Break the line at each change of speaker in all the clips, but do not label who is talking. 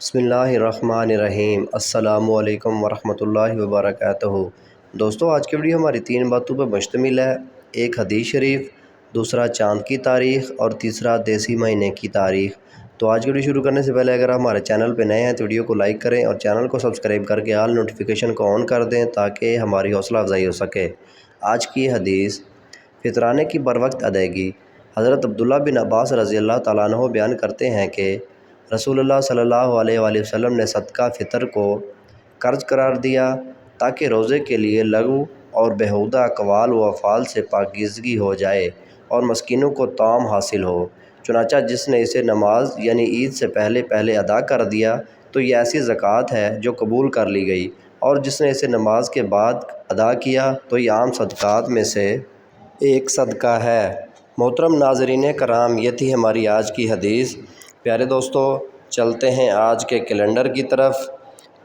بسم اللہ الرحمن الرحیم۔ السلام علیکم ورحمۃ اللہ وبرکاتہ۔ دوستو، آج کی ویڈیو ہماری 3 باتوں پر مشتمل ہے۔ ایک حدیث شریف، دوسرا چاند کی تاریخ اور تیسرا دیسی مہینے کی تاریخ۔ تو آج کی ویڈیو شروع کرنے سے پہلے اگر آپ ہمارے چینل پہ نئے ہیں تو ویڈیو کو لائک کریں اور چینل کو سبسکرائب کر کے آل نوٹیفیکیشن کو آن کر دیں تاکہ ہماری حوصلہ افزائی ہو سکے۔ آج کی حدیث، فطرانے کی بروقت ادائیگی۔ حضرت عبداللہ بن عباس رضی اللہ تعالیٰ عنہ بیان کرتے ہیں کہ رسول اللہ صلی اللہ علیہ وآلہ وسلم نے صدقہ فطر کو قرض قرار دیا تاکہ روزے کے لیے لغو اور بیہودہ اقوال و افعال سے پاکیزگی ہو جائے اور مسکینوں کو طعام حاصل ہو۔ چنانچہ جس نے اسے نماز یعنی عید سے پہلے ادا کر دیا تو یہ ایسی زکوٰۃ ہے جو قبول کر لی گئی، اور جس نے اسے نماز کے بعد ادا کیا تو یہ عام صدقات میں سے ایک صدقہ ہے۔ محترم ناظرین کرام، یہ تھی ہماری آج کی حدیث۔ پیارے دوستو، چلتے ہیں آج کے کیلنڈر کی طرف۔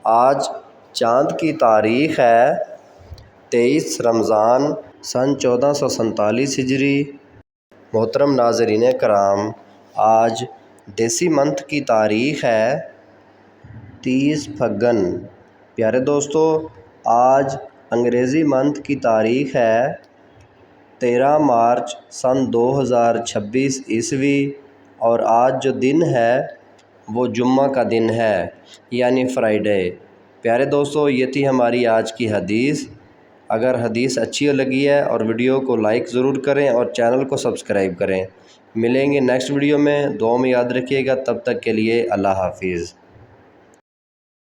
آج چاند کی تاریخ ہے 23 رمضان سن 1447 ہجری۔ محترم ناظرین کرام، آج دیسی منتھ کی تاریخ ہے 30 پھگن۔ پیارے دوستو، آج انگریزی منتھ کی تاریخ ہے 13 مارچ سن 2026 عیسوی، اور آج جو دن ہے وہ جمعہ کا دن ہے، یعنی فرائیڈے۔ پیارے دوستو، یہ تھی ہماری آج کی حدیث۔ اگر حدیث اچھی لگی ہے اور ویڈیو کو لائک ضرور کریں اور چینل کو سبسکرائب کریں۔ ملیں گے نیکسٹ ویڈیو میں، دعاؤں میں یاد رکھیے گا۔ تب تک کے لیے اللہ حافظ۔